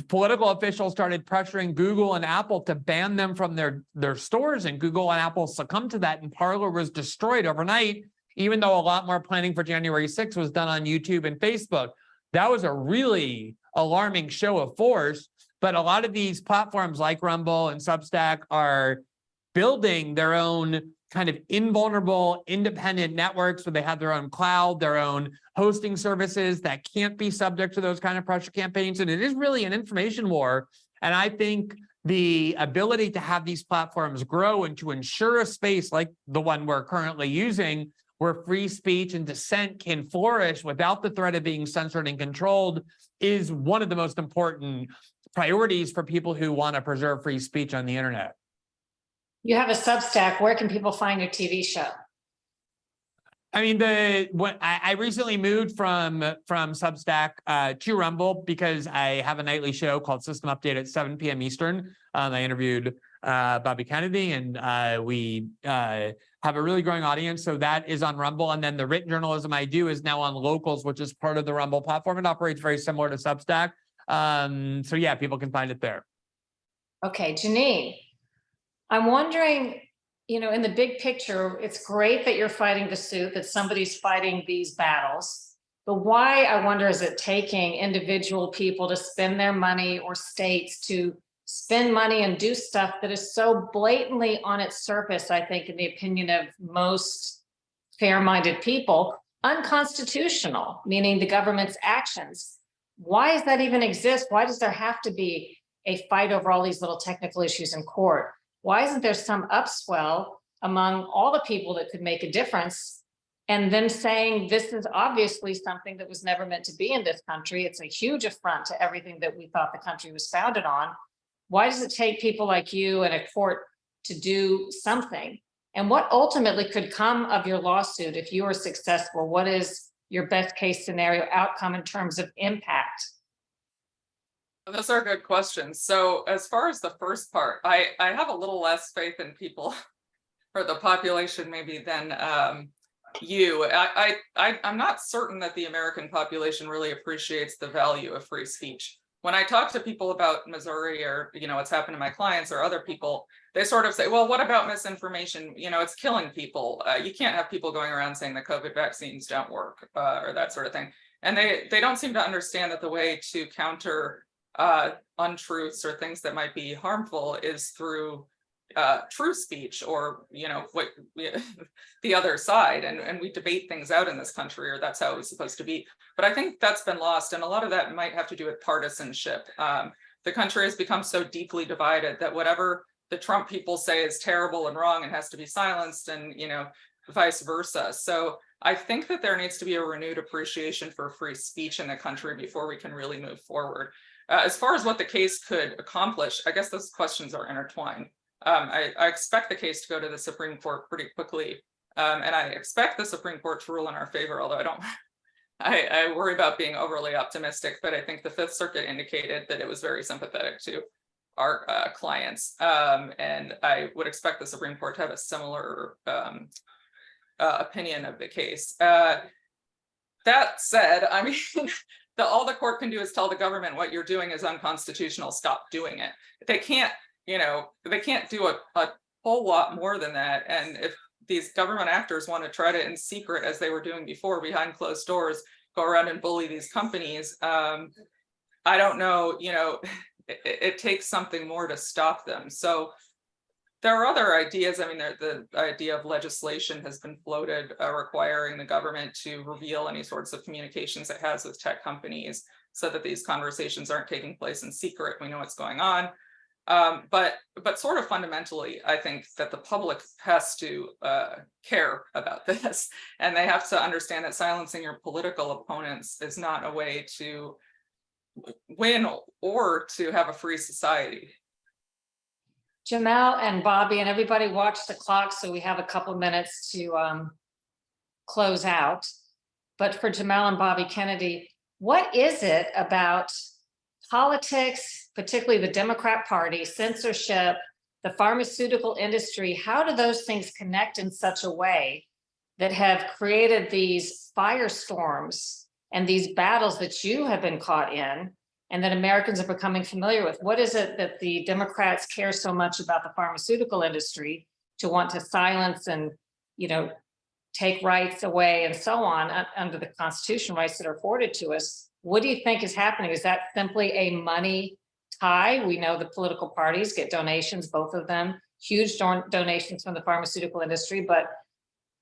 political officials started pressuring Google and Apple to ban them from their stores, and Google and Apple succumbed to that, and Parler was destroyed overnight, even though a lot more planning for January 6th was done on YouTube and Facebook. That was a really alarming show of force, but a lot of these platforms like Rumble and Substack are building their own kind of invulnerable, independent networks where they have their own cloud, their own hosting services that can't be subject to those kind of pressure campaigns. And it is really an information war. And I think the ability to have these platforms grow and to ensure a space like the one we're currently using, where free speech and dissent can flourish without the threat of being censored and controlled, is one of the most important priorities for people who want to preserve free speech on the internet. You have a Substack. Where can people find your TV show? I mean, I recently moved from Substack to Rumble because I have a nightly show called System Update at 7 p.m. Eastern. I interviewed Bobby Kennedy, and we have a really growing audience. So that is on Rumble. And then the written journalism I do is now on Locals, which is part of the Rumble platform. It operates very similar to Substack. So yeah, people can find it there. Okay, Janine, I'm wondering, in the big picture, it's great that you're fighting the suit, that somebody's fighting these battles. But why, I wonder, is it taking individual people to spend their money, or states to spend money and do stuff that is so blatantly on its surface, I think, in the opinion of most fair-minded people, unconstitutional, meaning the government's actions? Why does that even exist? Why does there have to be a fight over all these little technical issues in court? Why isn't there some upswell among all the people that could make a difference, and them saying this is obviously something that was never meant to be in this country? It's a huge affront to everything that we thought the country was founded on. Why does it take people like you and a court to do something? And what ultimately could come of your lawsuit if you are successful? What is your best case scenario outcome in terms of impact? Those are good questions. So as far as the first part, I have a little less faith in people or the population maybe than you. I'm not certain that the American population really appreciates the value of free speech. When I talk to people about Missouri, or what's happened to my clients or other people, they sort of say, well, what about misinformation? It's killing people. You can't have people going around saying the COVID vaccines don't work or that sort of thing. And they don't seem to understand that the way to counter untruths or things that might be harmful is through true speech, or what the other side, and we debate things out in this country, or that's how it was supposed to be. But I think that's been lost, and a lot of that might have to do with partisanship. The country has become so deeply divided that whatever the Trump people say is terrible and wrong and has to be silenced, and vice versa. So I think that there needs to be a renewed appreciation for free speech in the country before we can really move forward. As far as what the case could accomplish, I guess those questions are intertwined. I expect the case to go to the Supreme Court pretty quickly, and I expect the Supreme Court to rule in our favor, although I worry about being overly optimistic, but I think the Fifth Circuit indicated that it was very sympathetic to our clients, and I would expect the Supreme Court to have a similar opinion of the case. That said, I mean, all the court can do is tell the government what you're doing is unconstitutional, stop doing it. They can't, they can't do a whole lot more than that. And if these government actors want to try to, in secret, as they were doing before, behind closed doors, go around and bully these companies, I don't know, it takes something more to stop them. So there are other ideas. I mean, the idea of legislation has been floated requiring the government to reveal any sorts of communications it has with tech companies so that these conversations aren't taking place in secret. We know what's going on. But sort of fundamentally, I think that the public has to care about this, and they have to understand that silencing your political opponents is not a way to win or to have a free society. Jamal and Bobby and everybody watch the clock, so we have a couple minutes to close out. But for Jamal and Bobby Kennedy, what is it about politics, particularly the Democrat Party, censorship, the pharmaceutical industry? How do those things connect in such a way that have created these firestorms and these battles that you have been caught in, and that Americans are becoming familiar with? What is it that the Democrats care so much about the pharmaceutical industry to want to silence and, take rights away and so on under the Constitution, rights that are afforded to us? What do you think is happening? Is that simply a money tie? We know the political parties get donations, both of them, huge donations from the pharmaceutical industry, but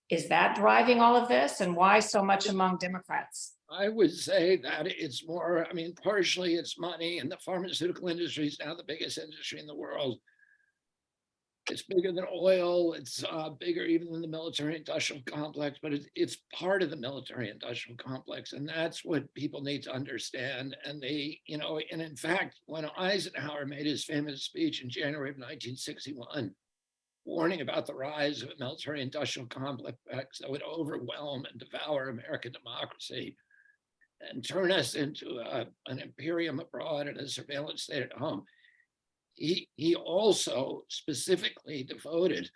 is that driving all of this? And why so much among Democrats? I would say that it's more, I mean, partially it's money, and the pharmaceutical industry is now the biggest industry in the world. It's bigger than oil. It's bigger even than the military industrial complex, but it's part of the military industrial complex. And that's what people need to understand. And and in fact, when Eisenhower made his famous speech in January of 1961, warning about the rise of a military industrial complex that would overwhelm and devour American democracy and turn us into an imperium abroad and a surveillance state at home, he also specifically devoted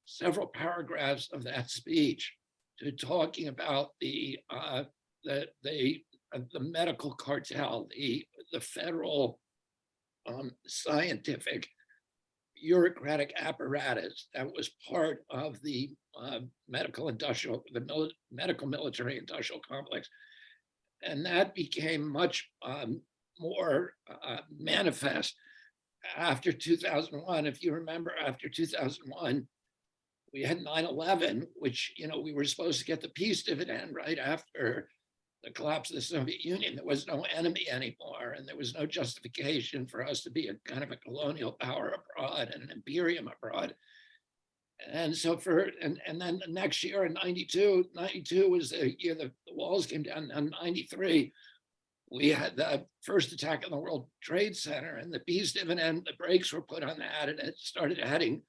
several paragraphs of that speech to talking about the medical cartel, the federal scientific bureaucratic apparatus that was part of the medical military industrial complex. And that became much more manifest after 2001. If you remember, after 2001, we had 9/11, which, we were supposed to get the peace dividend right after the collapse of the Soviet Union. There was no enemy anymore, and there was no justification for us to be a kind of a colonial power abroad and an imperium abroad. And so and then the next year in 92 was the year the walls came down. In 93, we had the first attack on the World Trade Center, and the peace dividend, the brakes were put on that, and it started heading.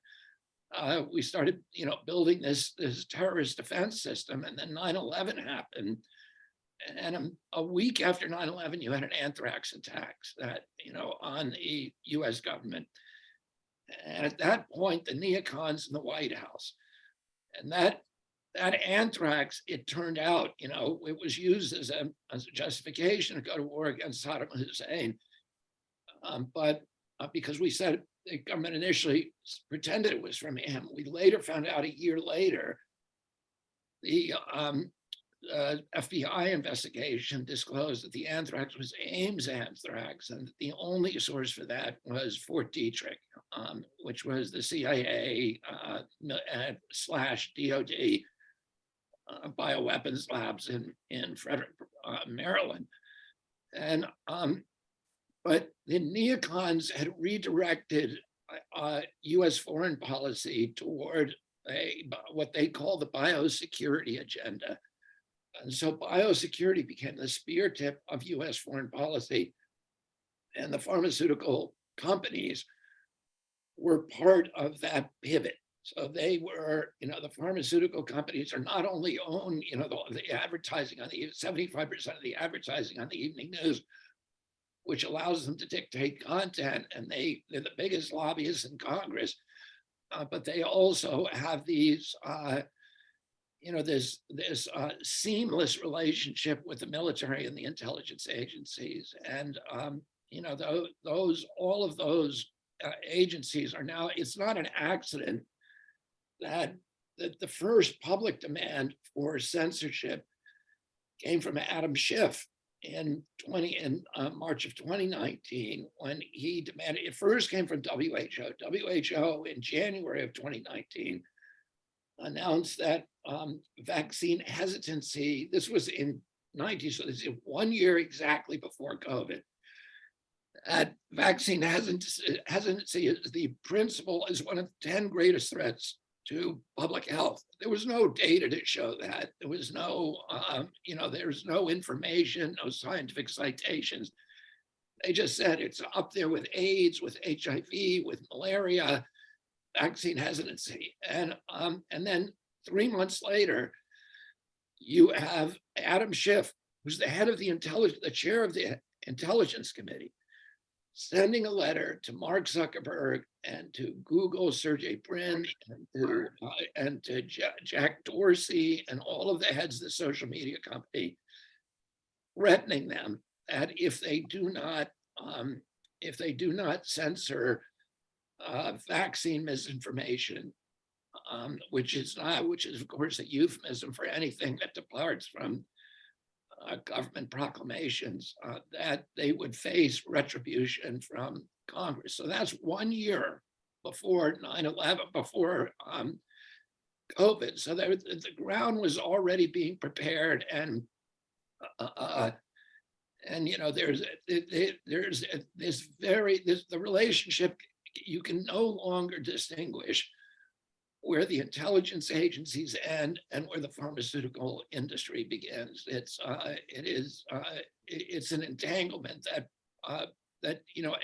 We started, building this terrorist defense system, and then 9/11 happened. And a week after 9/11, you had an anthrax attack that, on the US government. And at that point, the neocons in the White House, and that anthrax, it turned out, it was used as a justification to go to war against Saddam Hussein. But because we said the government initially pretended it was from him, we later found out a year later, the FBI investigation disclosed that the anthrax was Ames anthrax, and the only source for that was Fort Detrick, which was the CIA / DOD bioweapons labs in Frederick, Maryland. And but the neocons had redirected US foreign policy toward what they call the biosecurity agenda. And so biosecurity became the spear tip of US foreign policy. And the pharmaceutical companies were part of that pivot. So they were, the pharmaceutical companies are not only own, the advertising on the 75% of the advertising on the evening news, which allows them to dictate content, and they're the biggest lobbyists in Congress. But they also have these, this seamless relationship with the military and the intelligence agencies, and all of those agencies are now. It's not an accident that the first public demand for censorship came from Adam Schiff in March of 2019, when he demanded. It first came from WHO. WHO in January of 2019 announced that vaccine hesitancy. This was in 90, so this is 1 year exactly before COVID. Vaccine hesitancy is the principal, is one of the 10 greatest threats to public health. There was no data to show that. There was no, there's no information, no scientific citations. They just said it's up there with AIDS, with HIV, with malaria, vaccine hesitancy. And then 3 months later, you have Adam Schiff, who's the head of the chair of the Intelligence Committee, sending a letter to Mark Zuckerberg and to Google, Sergey Brin, and to Jack Dorsey and all of the heads of the social media company, threatening them that if they do not censor vaccine misinformation, which is of course a euphemism for anything that departs from government proclamations, that they would face retribution from Congress. So that's 1 year before 9/11, before COVID. So the ground was already being prepared, and there's the relationship. You can no longer distinguish where the intelligence agencies end and where the pharmaceutical industry begins. It's an entanglement that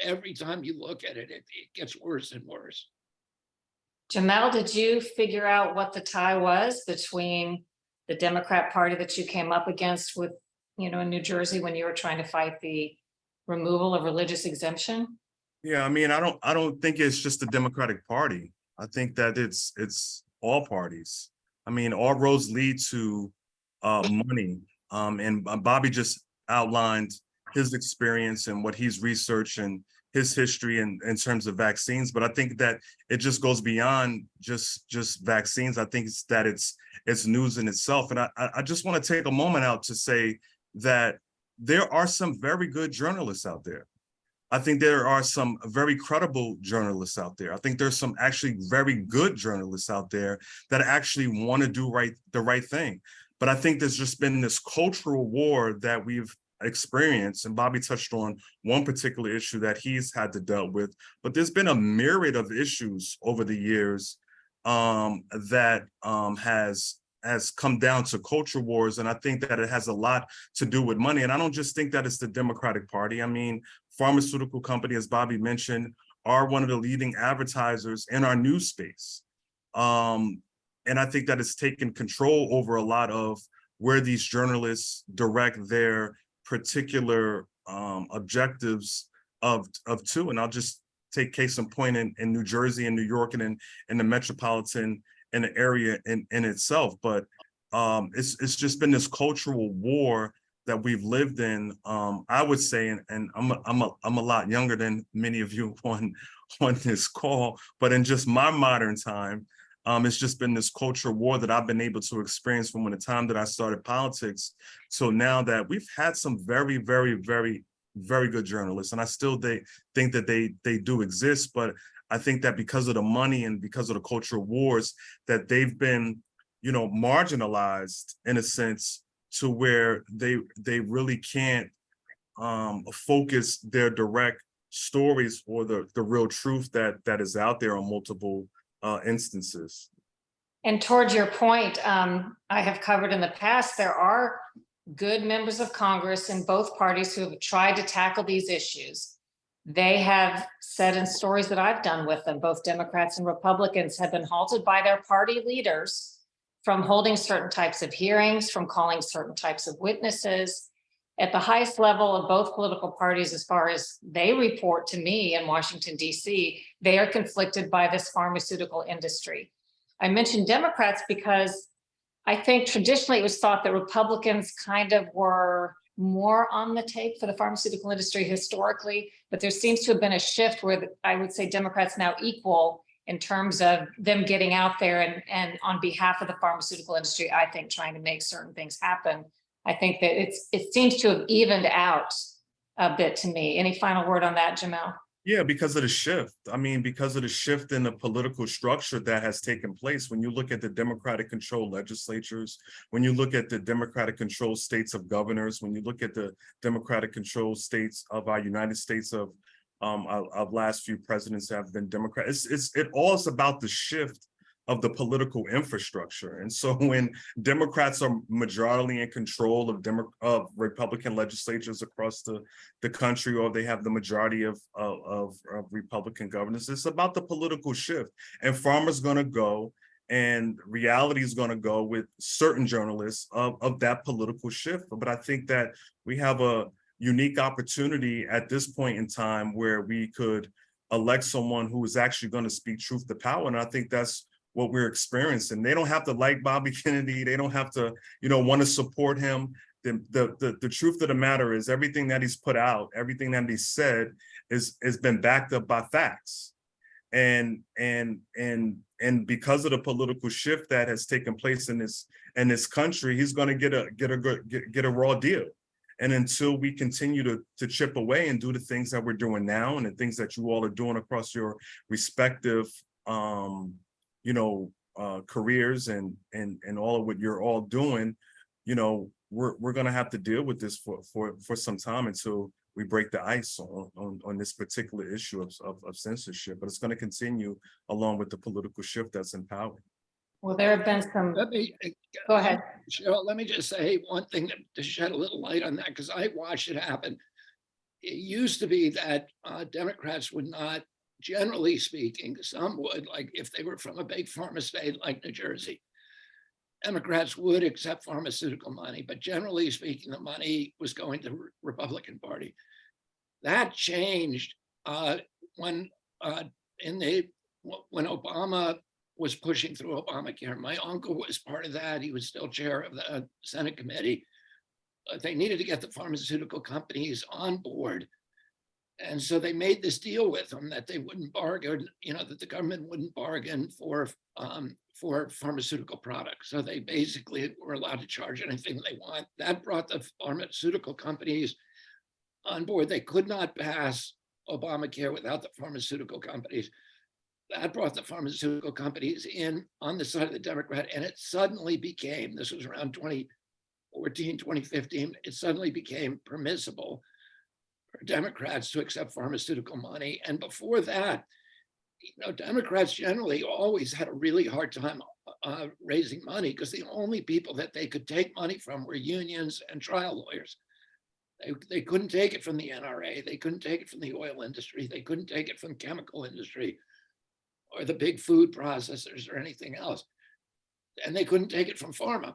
every time you look at it, it gets worse and worse. Jamel, did you figure out what the tie was between the Democrat Party that you came up against with, in New Jersey when you were trying to fight the removal of religious exemption? Yeah, I mean, I don't think it's just the Democratic Party. I think that it's all parties. I mean, all roads lead to money. And Bobby just outlined his experience and what he's researched and his history in terms of vaccines. But I think that it just goes beyond just vaccines. I think it's news in itself. And I just want to take a moment out to say that there are some very good journalists out there. I think there are some very credible journalists out there. I think there's some actually very good journalists out there that actually want to do the right thing. But I think there's just been this cultural war that we've experienced, and Bobby touched on one particular issue that he's had to deal with. But there's been a myriad of issues over the years that has come down to culture wars. And I think that it has a lot to do with money. And I don't just think that it's the Democratic Party. I mean, pharmaceutical company, as Bobby mentioned, are one of the leading advertisers in our news space. And I think that it's taken control over a lot of where these journalists direct their particular objectives to. And I'll just take case in point in New Jersey and New York and in the metropolitan in the area in itself. But it's just been this cultural war that we've lived in, I would say, and I'm a lot younger than many of you on this call, but in just my modern time, it's just been this culture war that I've been able to experience from the time that I started politics. So now that we've had some very, very, very, very good journalists, and I still think that they do exist, but I think that because of the money and because of the cultural wars, that they've been, marginalized in a sense, to where they really can't focus their direct stories or the real truth that is out there on multiple instances. And towards your point, I have covered in the past, there are good members of Congress in both parties who have tried to tackle these issues. They have said in stories that I've done with them, both Democrats and Republicans have been halted by their party leaders from holding certain types of hearings, from calling certain types of witnesses. At the highest level of both political parties, as far as they report to me in Washington, D.C., they are conflicted by this pharmaceutical industry. I mentioned Democrats because I think traditionally it was thought that Republicans kind of were more on the take for the pharmaceutical industry historically, but there seems to have been a shift where I would say Democrats now equal in terms of them getting out there and on behalf of the pharmaceutical industry, I think trying to make certain things happen. I think that it seems to have evened out a bit to me. Any final word on that, Jamel? Yeah, because of the shift. I mean, because of the shift in the political structure that has taken place. When you look at the Democratic controlled legislatures, when you look at the Democratic controlled states of governors, when you look at the Democratic controlled states of our United States of last few presidents have been Democrat. It all is about the shift of the political infrastructure. And so when Democrats are majorly in control of Republican legislatures across the country, or they have the majority of Republican governors, it's about the political shift. And farmers going to go, and reality is going to go with certain journalists of that political shift. But I think that we have a unique opportunity at this point in time where we could elect someone who is actually going to speak truth to power. And I think that's what we're experiencing. They don't have to like Bobby Kennedy. They don't have to, want to support him. The truth of the matter is everything that he's put out, everything that he said has been backed up by facts. And because of the political shift that has taken place in this country, he's going to get a raw deal. And until we continue to chip away and do the things that we're doing now and the things that you all are doing across your respective careers and all of what you're all doing, we're going to have to deal with this for some time until we break the ice on this particular issue of censorship. But it's going to continue along with the political shift that's in power. Well, there have been some. Go ahead. Cheryl, let me just say one thing to shed a little light on that, because I watched it happen. It used to be that Democrats would not, generally speaking, some would, like if they were from a big pharma state like New Jersey, Democrats would accept pharmaceutical money, but generally speaking, the money was going to the Republican Party. That changed when Obama was pushing through Obamacare. My uncle was part of that. He was still chair of the Senate committee. They needed to get the pharmaceutical companies on board. And so they made this deal with them that they wouldn't bargain, that the government wouldn't bargain for pharmaceutical products. So they basically were allowed to charge anything they want. That brought the pharmaceutical companies on board. They could not pass Obamacare without the pharmaceutical companies. That brought the pharmaceutical companies in on the side of the Democrat, and it suddenly became, this was around 2014, 2015, it suddenly became permissible for Democrats to accept pharmaceutical money. And before that, Democrats generally always had a really hard time raising money, because the only people that they could take money from were unions and trial lawyers. They couldn't take it from the NRA. They couldn't take it from the oil industry. They couldn't take it from the chemical industry or the big food processors or anything else. And they couldn't take it from pharma.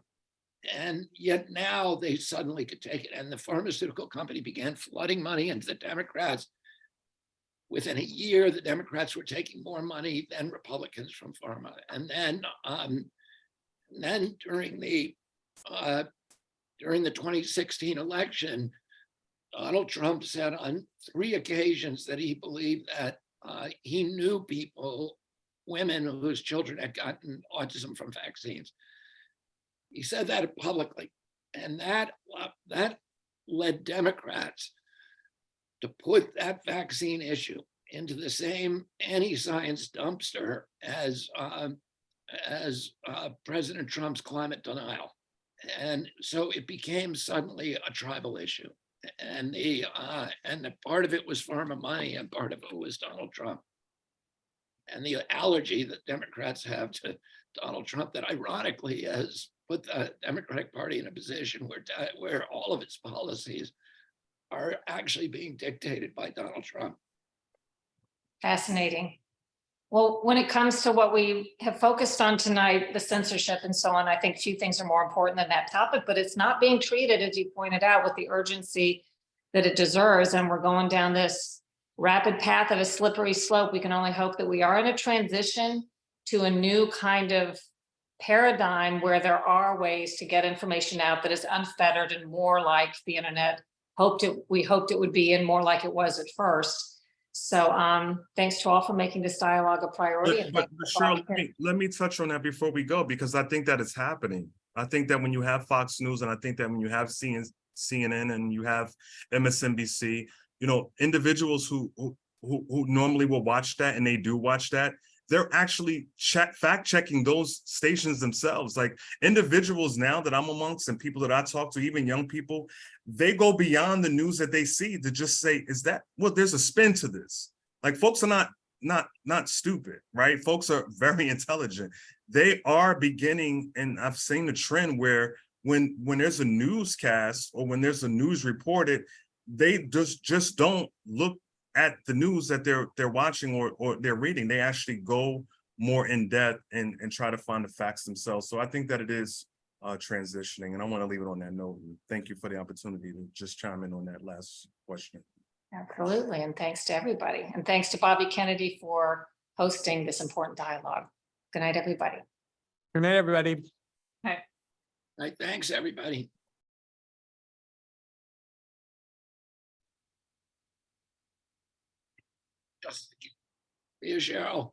And yet now they suddenly could take it. And the pharmaceutical company began flooding money into the Democrats. Within a year, the Democrats were taking more money than Republicans from pharma. And then during the 2016 election, Donald Trump said on 3 occasions that he believed that he knew people, women whose children had gotten autism from vaccines. He said that publicly, and that led Democrats to put that vaccine issue into the same anti-science dumpster as President Trump's climate denial. And so it became suddenly a tribal issue. And the part of it was pharma money and part of it was Donald Trump. And the allergy that Democrats have to Donald Trump that ironically has put the Democratic Party in a position where all of its policies are actually being dictated by Donald Trump. Fascinating. Well, when it comes to what we have focused on tonight, the censorship and so on, I think few things are more important than that topic, but it's not being treated, as you pointed out, with the urgency that it deserves. And we're going down this rapid path of a slippery slope. We can only hope that we are in a transition to a new kind of paradigm where there are ways to get information out that is unfettered and more like the internet we hoped it would be, and more like it was at first. So thanks to all for making this dialogue a priority. But Cheryl, let me touch on that before we go, because I think that it's happening. I think that when you have Fox News, and I think that when you have CNN and you have MSNBC, you know, individuals who normally will watch that, and they do watch that, they're actually fact checking those stations themselves. Like individuals now that I'm amongst and people that I talk to, even young people, they go beyond the news that they see to just say, is that, well, there's a spin to this. Like folks are not stupid, right? Folks are very intelligent. They are beginning, and I've seen the trend where when there's a newscast or when there's a news reported, they just don't look at the news that they're watching or they're reading. They actually go more in depth and try to find the facts themselves. So I think that it is transitioning, and I want to leave it on that note. And thank you for the opportunity to just chime in on that last question. Absolutely, and thanks to everybody. And thanks to Bobby Kennedy for hosting this important dialogue. Good night, everybody. Good night, everybody. Thanks, everybody. Just, here's Cheryl.